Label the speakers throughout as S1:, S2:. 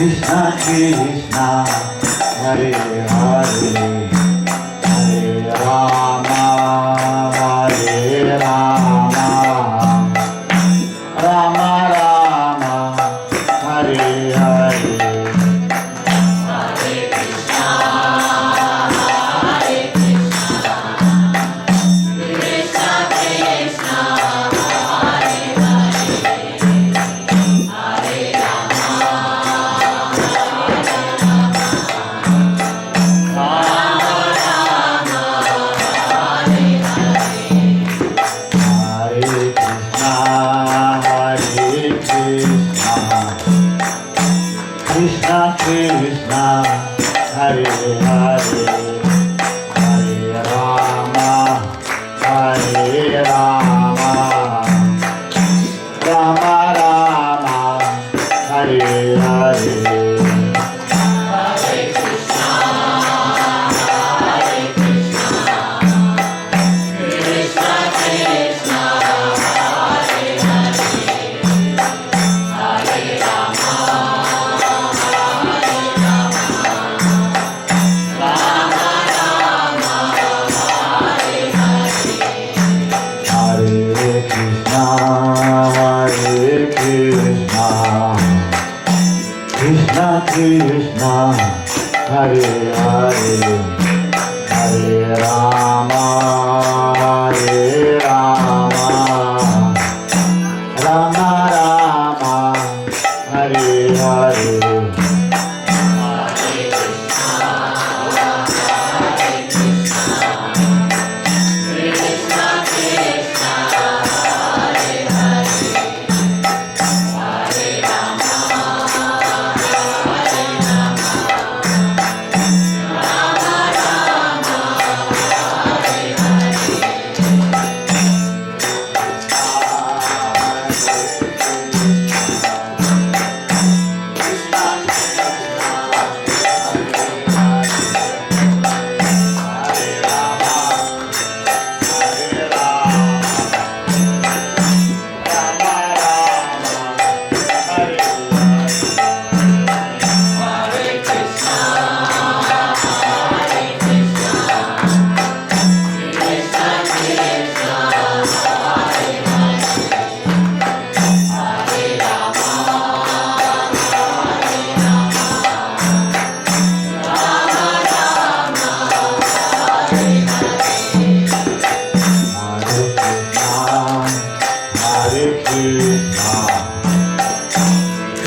S1: Krishna Krishna Hare Hare Hare Rama Hare Rama Rama Rama Hare Hare Krishna Krishna Hare Hare Hare Rama Hare Rama Rama Rama Hare Hare Krishna Krishna Hare Hare Hare Rama Hare Rama Rama Rama Hare Hare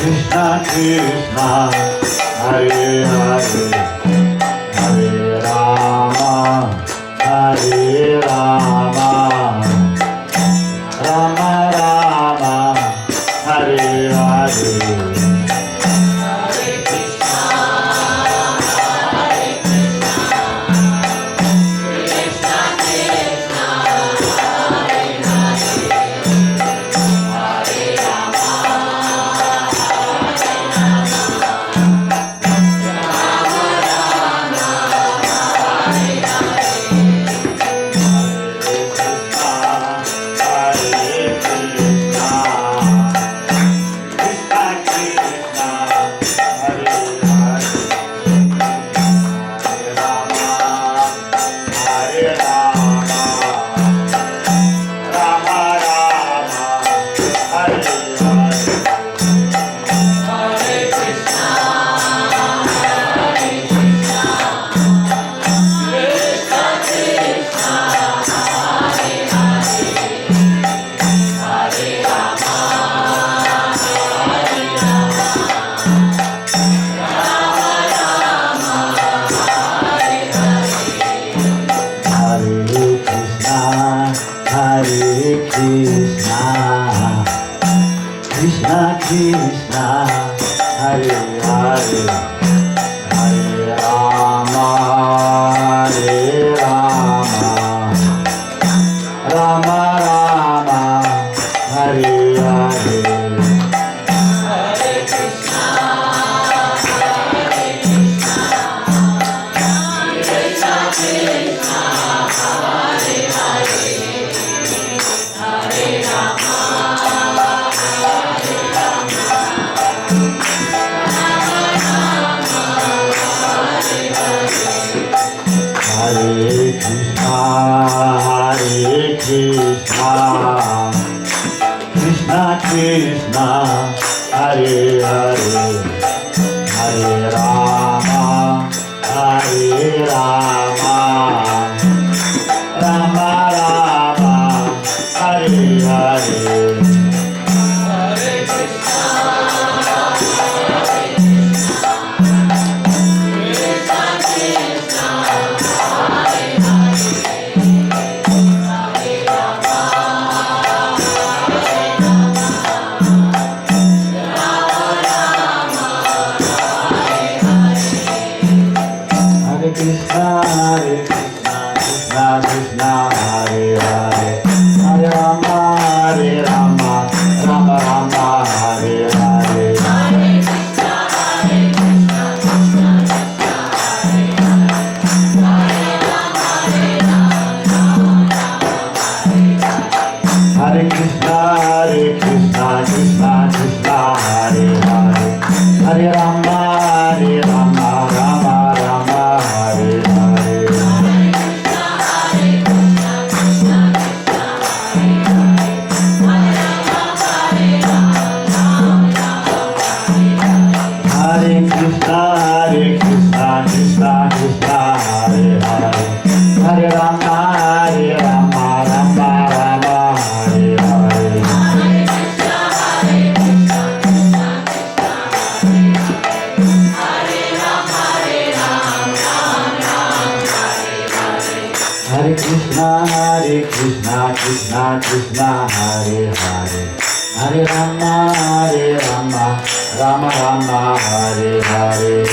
S1: Krishna Krishna Hare Hare Hare Rama Hare Rama Rama Rama Hare Hare Krishna Krishna Hare Hare Hare Rama Hare Rama Rama Rama Hare Hare
S2: Rama
S1: Hare Hare, Hare Rama, Hare Rama, Rama Rama, Hare Hare. Krishna, Hare Krishna, Krishna Krishna, Hare Hare, Hare Rama, Hare Rama, Rama Rama, Hare Hare. Hare Krishna, Hare Krishna, Krishna Krishna, Hare Hare, Hare Rama, Hare Rama, Rama Rama, Hare Hare. Hare Krishna, Hare Krishna, Krishna Krishna, Hare Hare, Hare Rama, Hare Rama, Rama Rama, Hare Hare.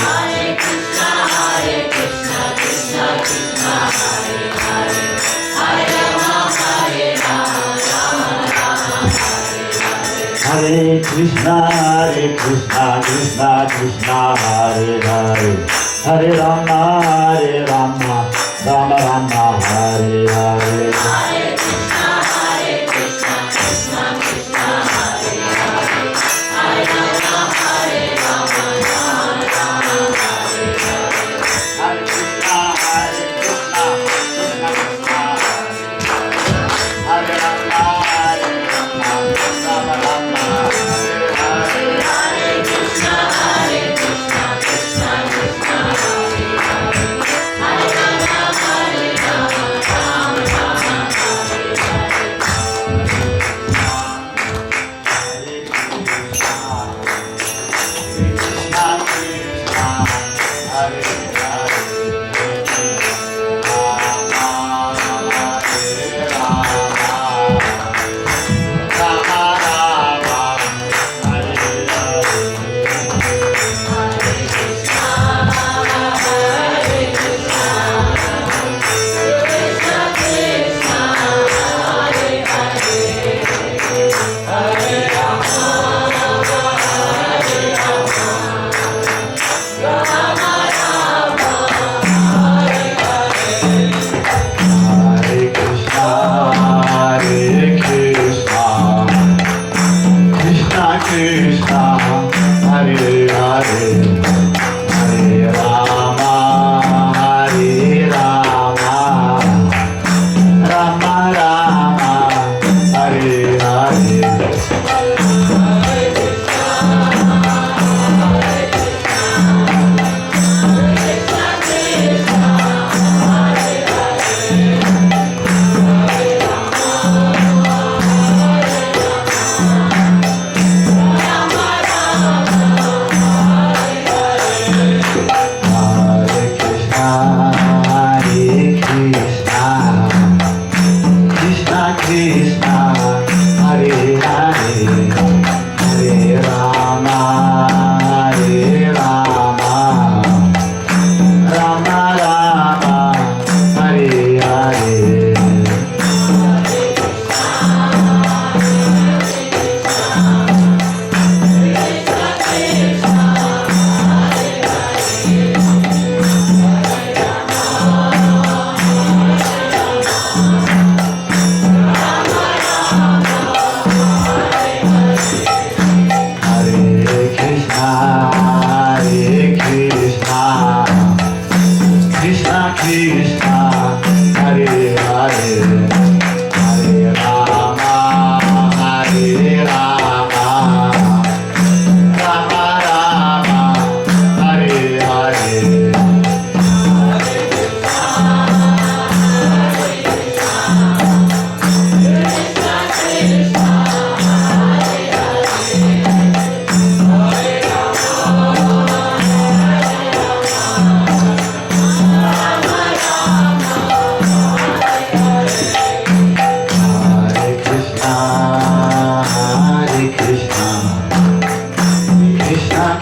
S1: Hare Krishna, Hare Krishna, Krishna Krishna, Hare Hare, Hare Rama, Hare Rama, Rama Rama, Hare Hare. Hare Krishna, Hare Krishna, Krishna Krishna, Hare Hare, Hare Rama, Hare Rama, Rama Rama, Hare Hare.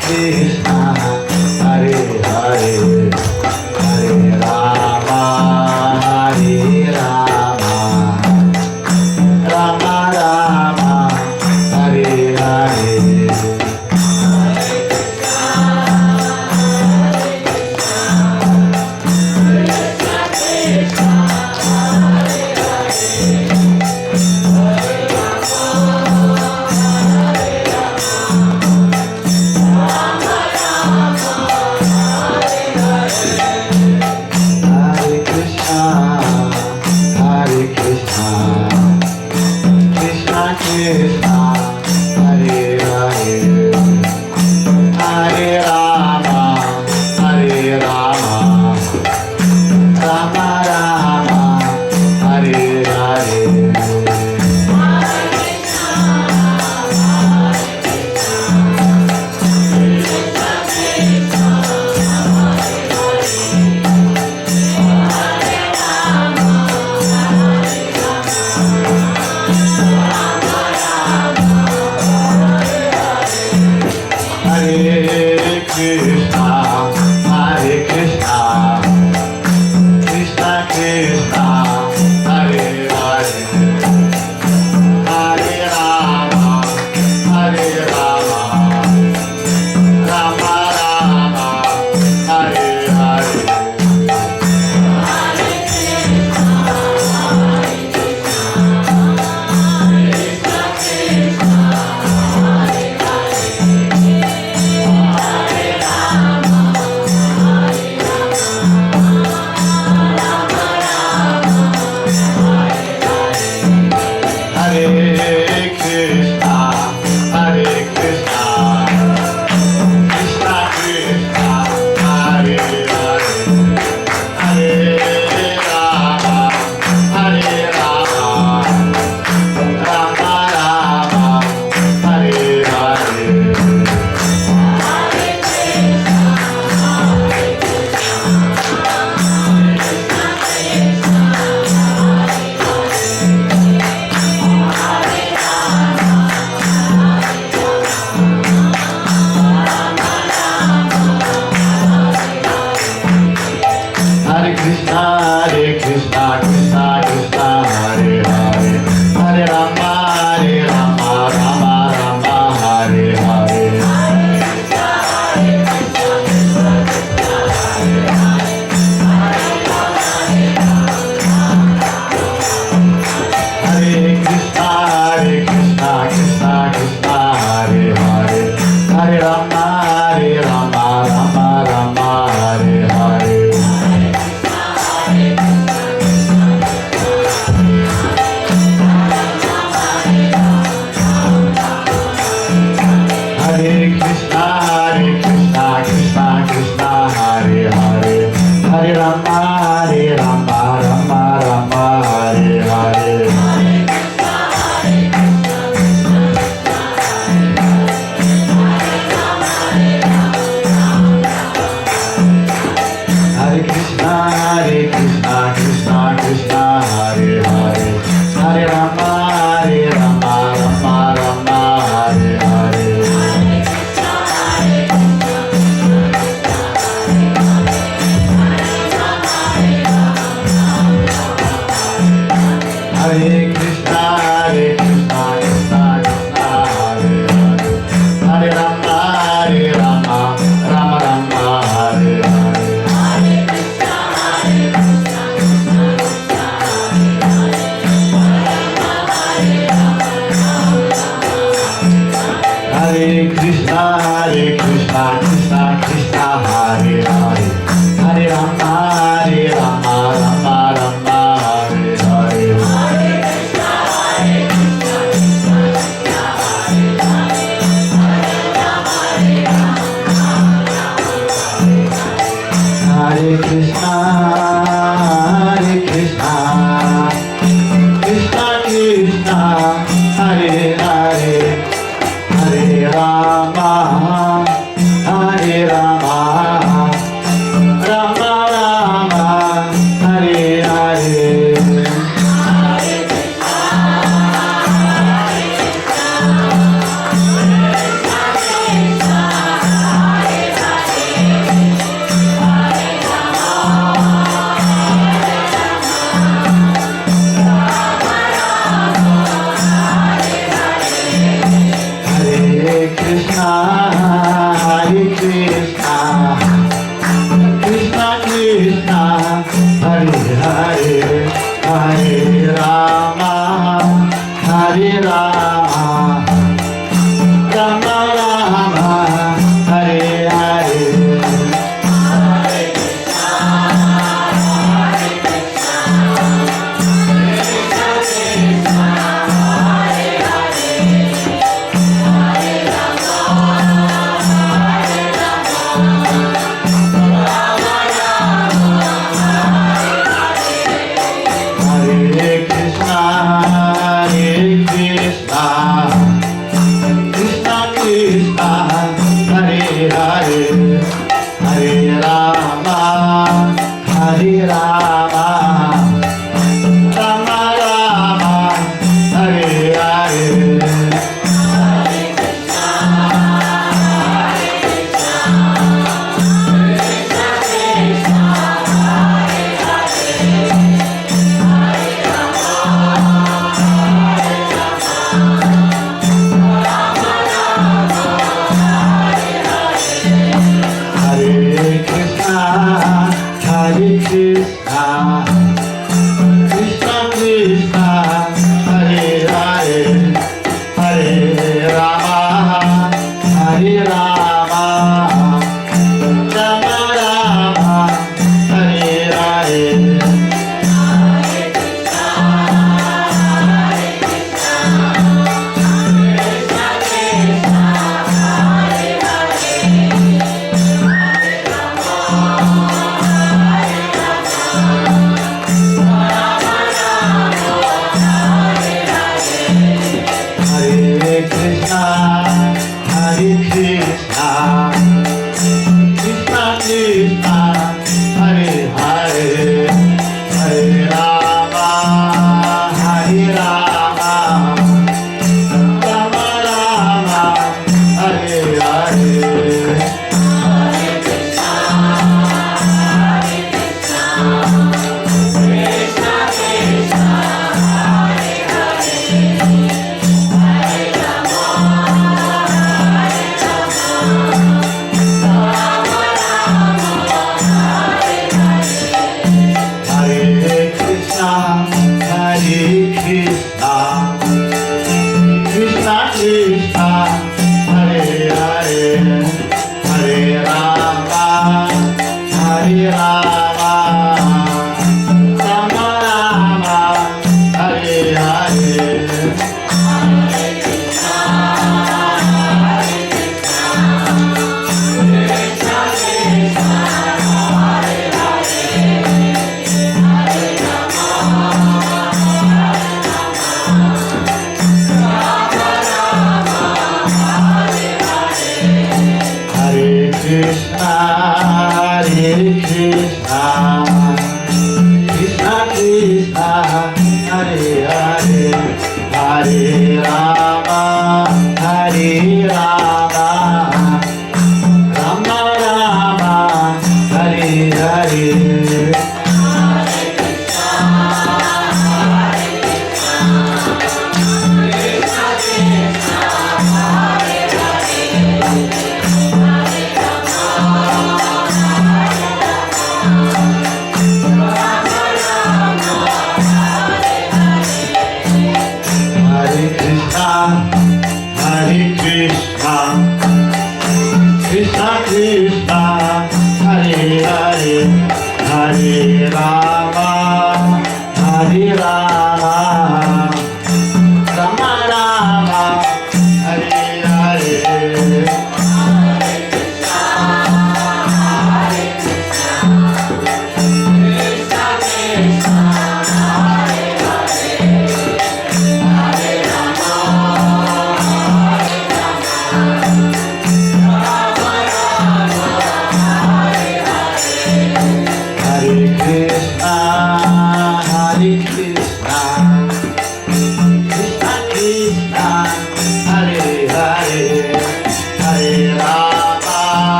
S1: Krishna, Hare Hare, Hare Rama, Hare Rama, Rama Rama, Hare Hare.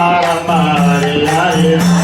S1: Rama Hare Hare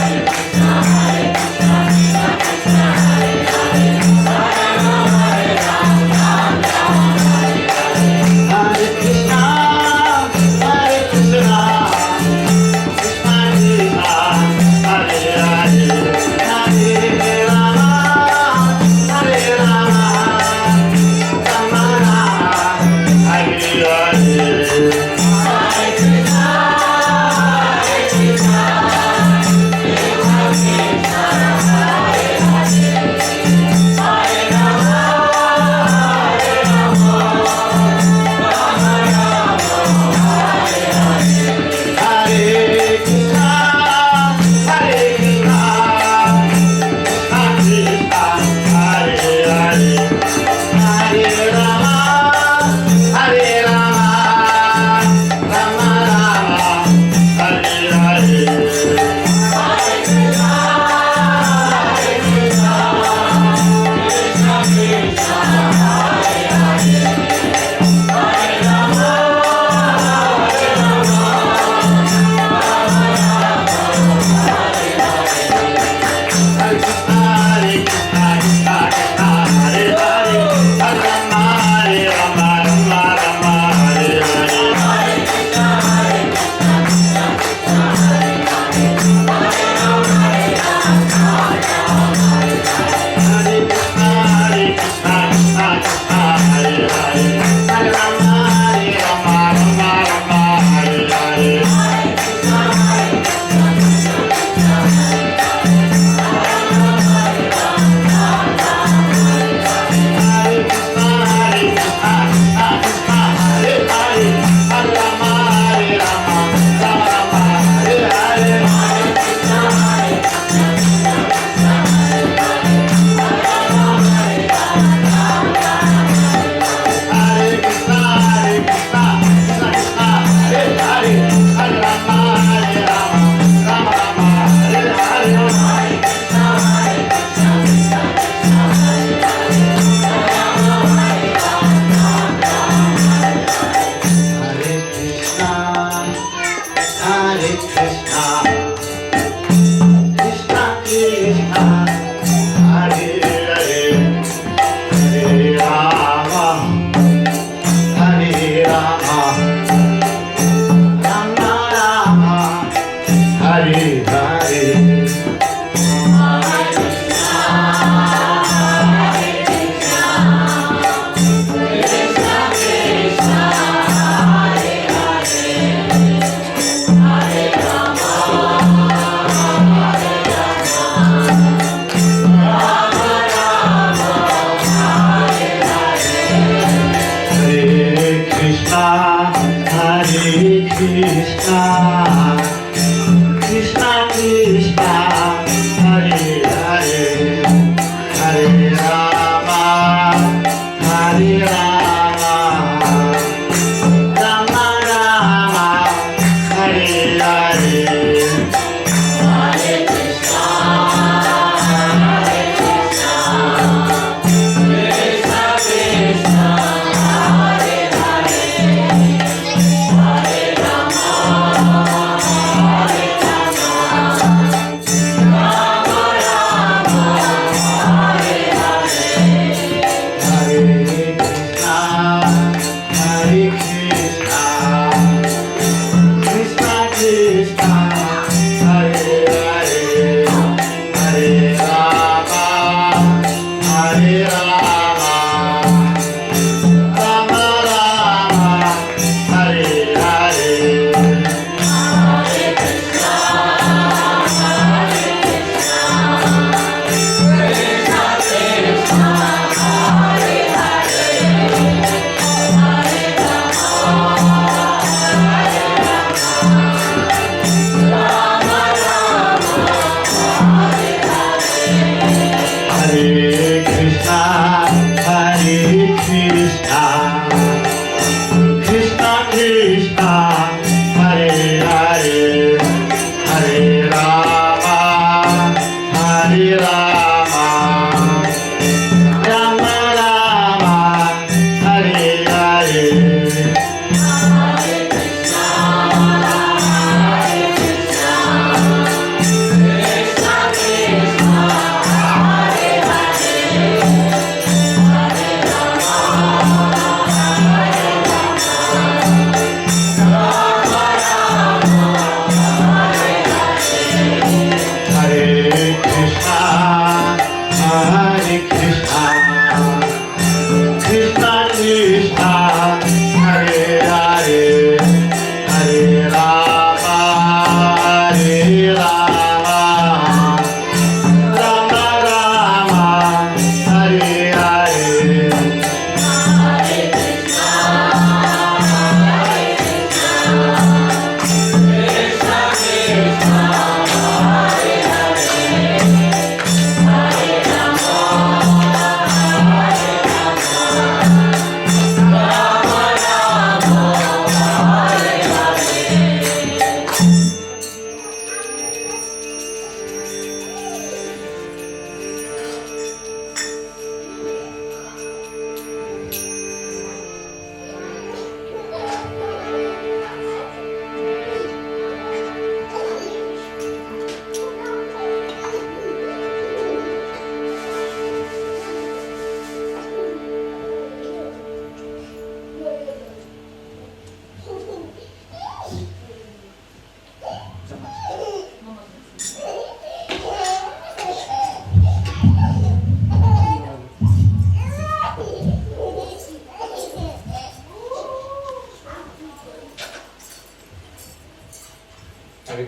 S1: Krishna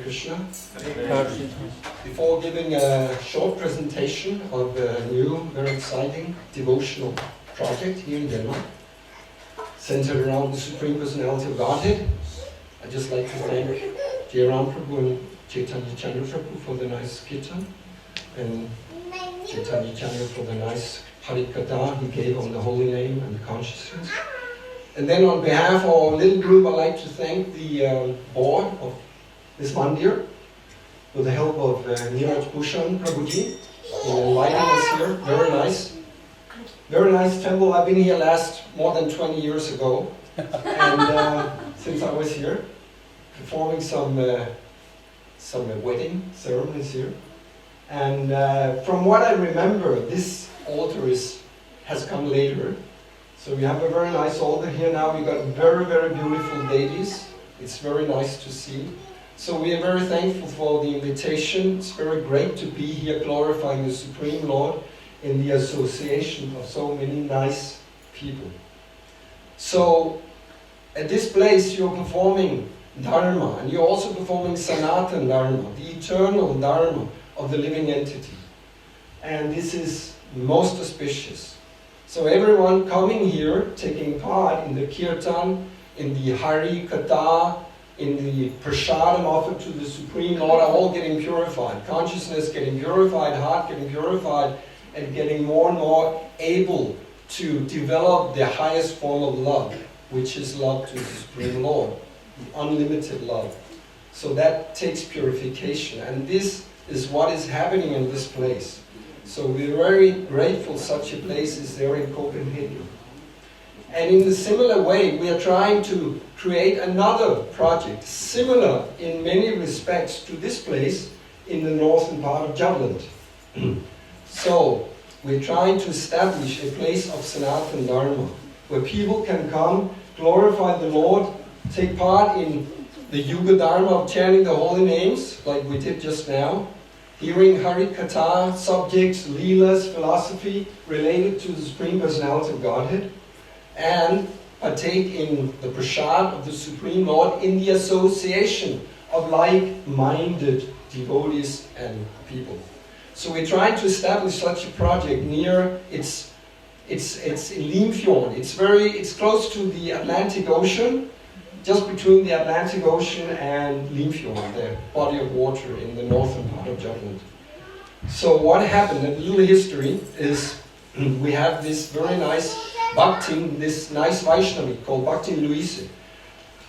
S2: Krishna. Before giving a short presentation of a new, very exciting devotional project here in Denmark, centered around the Supreme Personality of Godhead, I'd just like to thank Jayarama Prabhu and Kirtan Jayarama for the nice Kirtan, and Kirtan Jayarama for the nice Harikatha he gave on the holy name and consciousness. And then on behalf of our little group, I'd like to thank the board of this mandir, with the help of Niraj Bhushan Prabhuji, in inviting us here. Very nice temple. I've been here more than 20 years ago, and since I was here, performing some wedding ceremonies here. And from what I remember, this altar has come later. So we have a very nice altar here now. We got very, very beautiful deities. It's very nice to see. So we are very thankful for the invitation. It's very great to be here glorifying the Supreme Lord in the association of so many nice people. So at this place you're performing Dharma, and you're also performing Sanatan Dharma, the eternal Dharma of the living entity. And this is most auspicious. So everyone coming here, taking part in the Kirtan, in the Hari Katha, in the Prasadam offered to the Supreme Lord, are all getting purified. Consciousness getting purified, heart getting purified, and getting more and more able to develop the highest form of love, which is love to the Supreme Lord, the unlimited love. So that takes purification, and this is what is happening in this place. So we're very grateful such a place is there in Copenhagen. And in a similar way, we are trying to create another project, similar in many respects to this place in the northern part of Jutland. So we're trying to establish a place of Sanatan Dharma, where people can come, glorify the Lord, take part in the Yuga Dharma of chanting the holy names, like we did just now, hearing Hari Katha, subjects, Leelas, philosophy related to the Supreme Personality of Godhead, and partake in the prasad of the Supreme Lord in the association of like-minded devotees and people. So we're trying to establish such a project near, it's in Limfjord. It's close to the Atlantic Ocean, just between the Atlantic Ocean and Limfjord, the body of water in the northern part of Jutland. So what happened, a little history, is we have this very nice Bhaktin, this nice Vaishnavi called Bhaktin Louise.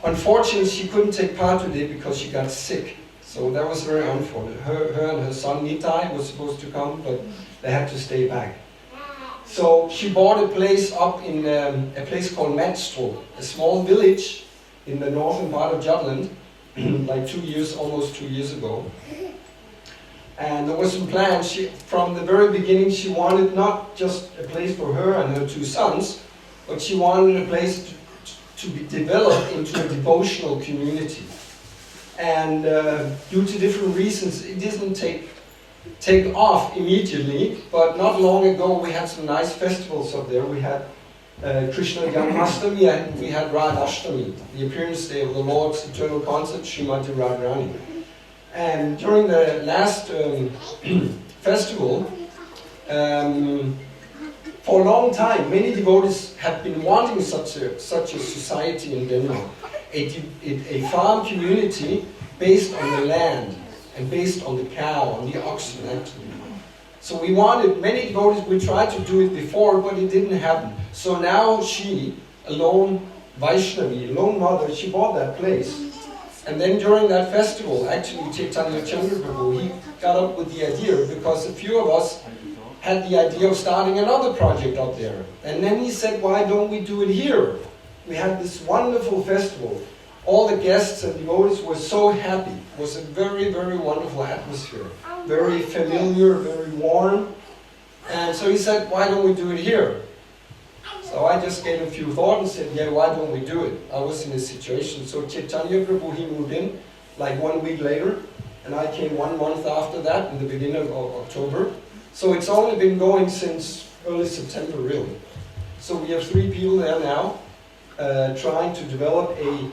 S2: Unfortunately, she couldn't take part today because she got sick. So that was very unfortunate. Her and her son Nitai was supposed to come, but they had to stay back. So she bought a place up in a place called Manstrup, a small village in the northern part of Jutland, like almost 2 years ago. And there was some plans. From the very beginning, she wanted not just a place for her and her 2 sons, but she wanted a place to be developed into a devotional community. And due to different reasons, it didn't take off immediately, but not long ago we had some nice festivals up there. We had Krishna Janmashtami and we had Radhashtami, the appearance day of the Lord's eternal concept, Srimati Radharani. And during the last festival, for a long time, many devotees have been wanting such a society in Denmark, a farm community based on the land and based on the cow, on the oxen actually. So we wanted, many devotees, we tried to do it before, but it didn't happen. So now she, a lone Vaishnavi, a lone mother, she bought that place. And then during that festival, actually Chaitanya Chandraprabhu, he got up with the idea, because a few of us had the idea of starting another project up there. And then he said, why don't we do it here? We had this wonderful festival. All the guests and devotees were so happy. It was a very, very wonderful atmosphere. Very familiar, very warm. And so he said, why don't we do it here? So I just gave a few thoughts and said, yeah, why don't we do it? I was in a situation. So Chaitanya Prabhu, he moved in like 1 week later. And I came 1 month after that, in the beginning of October. So it's only been going since early September, really. So we have 3 people there now, trying to develop a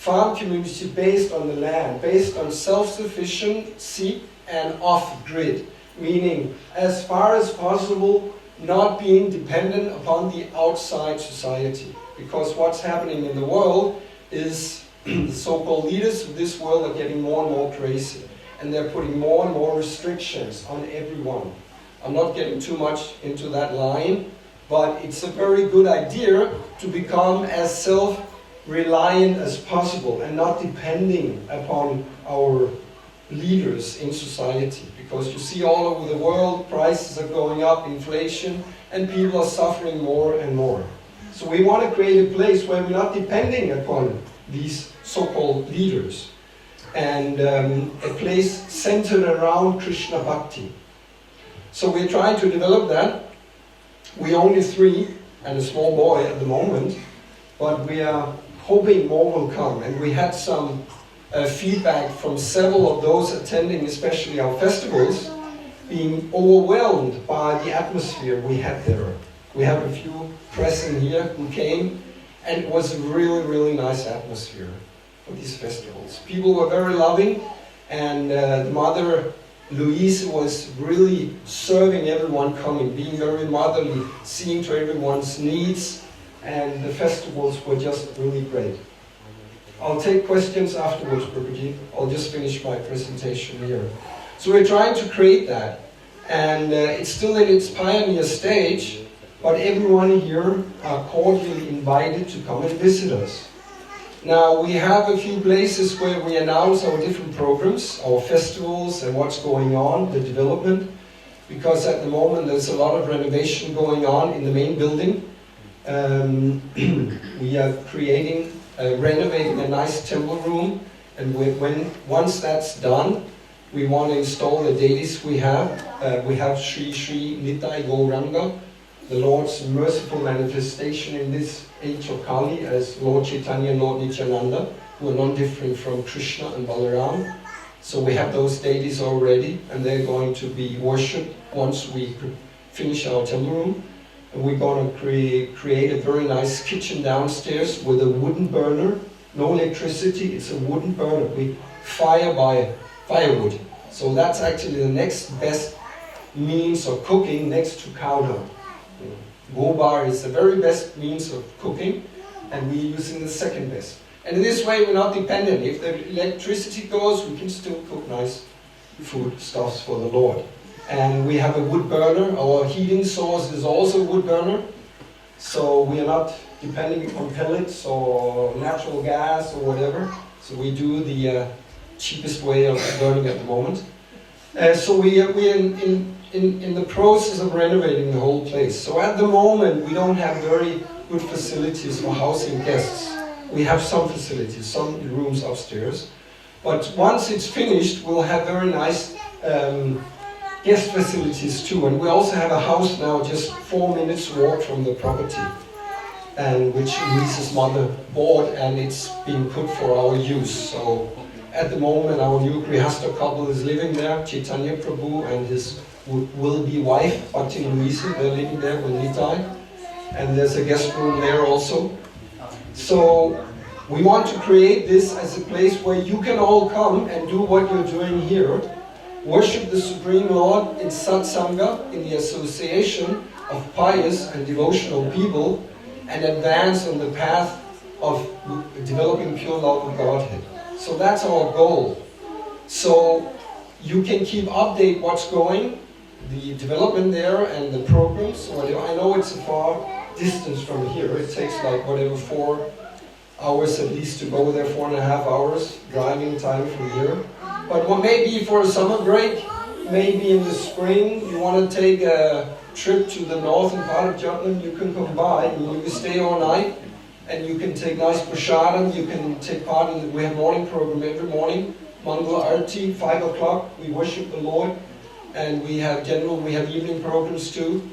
S2: farm community based on the land, based on self-sufficiency and off-grid, meaning as far as possible not being dependent upon the outside society. Because what's happening in the world is the so-called leaders of this world are getting more and more crazy, and they're putting more and more restrictions on everyone. I'm not getting too much into that line, but it's a very good idea to become as self-reliant as possible and not depending upon our leaders in society. Because you see all over the world, prices are going up, inflation, and people are suffering more and more. So we want to create a place where we're not depending upon these so-called leaders, and a place centered around Krishna Bhakti. So we're trying to develop that. We're only 3 and a small boy at the moment, but we are hoping more will come. And we had some feedback from several of those attending, especially our festivals, being overwhelmed by the atmosphere we had there. We have a few present here who came, and it was a really, really nice atmosphere for these festivals. People were very loving, and the mother Louise was really serving everyone coming, being very motherly, seeing to everyone's needs, and the festivals were just really great. I'll take questions afterwards, Prabhuji. I'll just finish my presentation here. So we're trying to create that, and it's still in its pioneer stage, but everyone here are cordially invited to come and visit us. Now, we have a few places where we announce our different programs, our festivals and what's going on, the development, because at the moment there's a lot of renovation going on in the main building. We are renovating a nice temple room, and once that's done, we want to install the deities we have. We have Sri Sri Nitai Gauranga, the Lord's merciful manifestation in this age of Kali, as Lord Chaitanya and Lord Nityananda, who are non-different from Krishna and Balaram. So we have those deities already, and they're going to be worshipped once we finish our temple room. And we're going to create a very nice kitchen downstairs with a wooden burner, no electricity, it's a wooden burner. We fire by firewood. So that's actually the next best means of cooking next to cow dung. Gobar is the very best means of cooking, and we're using the second best. And in this way, we're not dependent. If the electricity goes, we can still cook nice foodstuffs for the Lord. And we have a wood burner. Our heating source is also a wood burner. So we are not depending on pellets or natural gas or whatever. So we do the cheapest way of burning at the moment. So we are in the process of renovating the whole place. So at the moment, we don't have very good facilities for housing guests. We have some facilities, some rooms upstairs. But once it's finished, we'll have very nice guest facilities too. And we also have a house now just 4 minutes walk from the property, and which Louise's mother bought, and it's being put for our use. So at the moment, our new Grihastha couple is living there, Chaitanya Prabhu and his will-be wife, Bhakti Louise. They're living there with Nitai. And there's a guest room there also. So we want to create this as a place where you can all come and do what you're doing here. Worship the Supreme Lord in Satsanga, in the association of pious and devotional people, and advance on the path of developing pure love of Godhead. So that's our goal. So you can keep update what's going, the development there and the programs. So I know it's a far distance from here. It takes like 4 hours at least to go there, 4.5 hours driving time from here. But maybe for a summer break, maybe in the spring, you want to take a trip to the northern part of Jutland, you can come by and you can stay all night, and you can take nice prasadam, you can take part in we have morning program every morning, Mangala Arati, 5 o'clock, we worship the Lord, and we have evening programs too,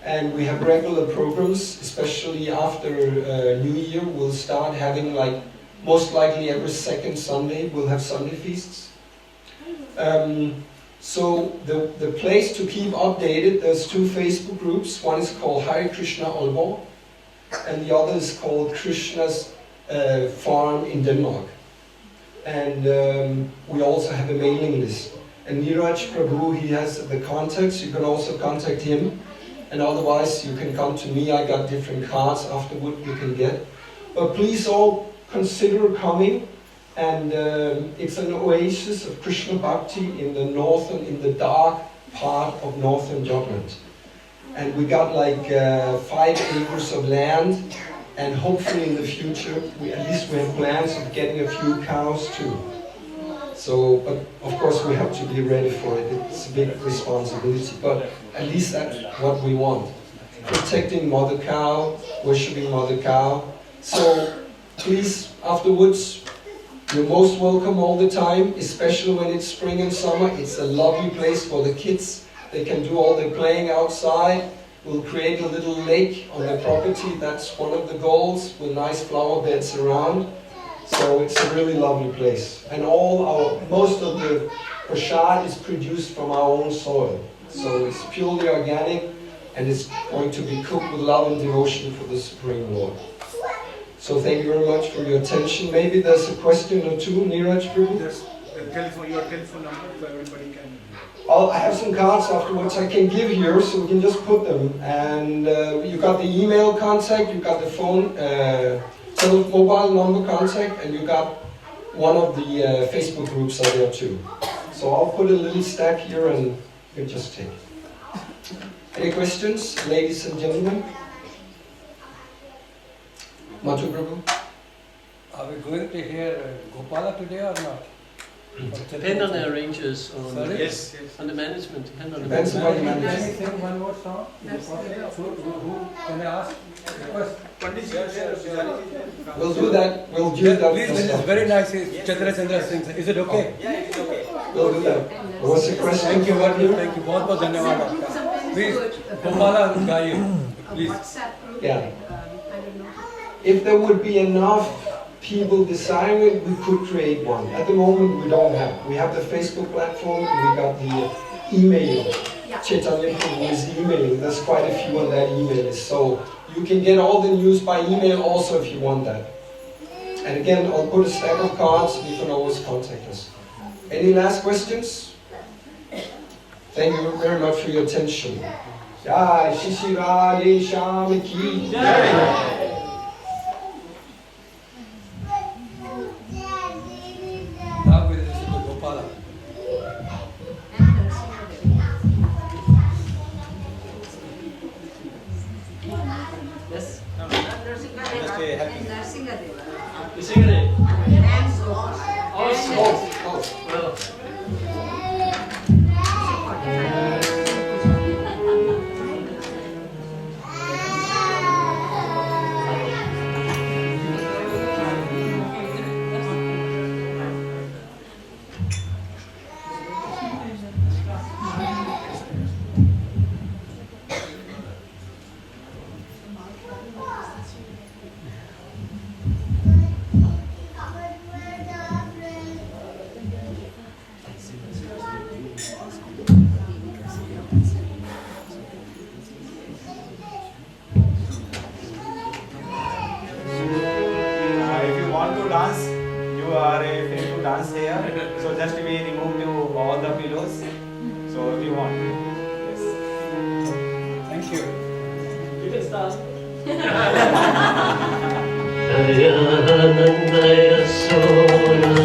S2: and we have regular programs, especially after New Year, we'll start having most likely every second Sunday, we'll have Sunday feasts. So the place to keep updated, there's 2 Facebook groups. One is called Hare Krishna Aalborg, and the other is called Krishna's farm in Denmark. And we also have a mailing list. And Niraj Prabhu, he has the contacts, you can also contact him. And otherwise you can come to me, I got different cards afterward you can get. But please all consider coming. And it's an oasis of Krishna Bhakti in the dark part of northern Jutland. And we got like 5 acres of land, and hopefully in the future, at least we have plans of getting a few cows too. So, but of course we have to be ready for it. It's a big responsibility, but at least that's what we want. Protecting Mother Cow, worshipping Mother Cow. So please, afterwards, you're most welcome all the time, especially when it's spring and summer. It's a lovely place for the kids. They can do all their playing outside. We'll create a little lake on the property. That's one of the goals, with nice flower beds around. So it's a really lovely place. And most of the prasad is produced from our own soil. So it's purely organic, and it's going to be cooked with love and devotion for the Supreme Lord. So thank you very much for your attention. Maybe there's a question or two, Niraj Prabhu?
S3: There's your telephone number so everybody can...
S2: I have some cards afterwards I can give here, so we can just put them. And you got the email contact, you got the phone, mobile number contact, and you got one of the Facebook groups are there too. So I'll put a little stack here and you can just take it. Any questions, ladies and gentlemen? Madhu Prabhu?
S4: Are we going to hear Gopala today or not?
S5: Depend on the arrangers,
S3: Yes.
S5: on the management. Depend on the
S2: Depends on the
S5: management.
S4: Can you sing one more song? Who can I ask? Request.
S2: We'll do that. We'll do that.
S4: Please, this is very nice. Chandra Chandra sings. Is it okay?
S2: We'll do that. What's the question?
S4: Thank you, thank you. बहुत बहुत धन्यवाद. Please, Gopala गाइए. Please.
S2: Yeah. If there would be enough people desiring it, we could create one. At the moment, we don't have. We have the Facebook platform, and we got the email. Chaitanya Prabhu is emailing. There's quite a few on that email list. So you can get all the news by email also if you want that. And again, I'll put a stack of cards. You can always contact us. Any last questions? Thank you very much for your attention. Jai Shri Radhe Shyam Ki Jai.
S4: Now we listen to Gopala.
S5: Yes.
S1: You sing it.
S5: Well,
S3: If you want to dance, you are free to dance here. So just we remove all the pillows. So if you want. Yes.
S4: Thank you.
S5: you can start.
S1: Dayanandaya Sona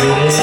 S6: Jaya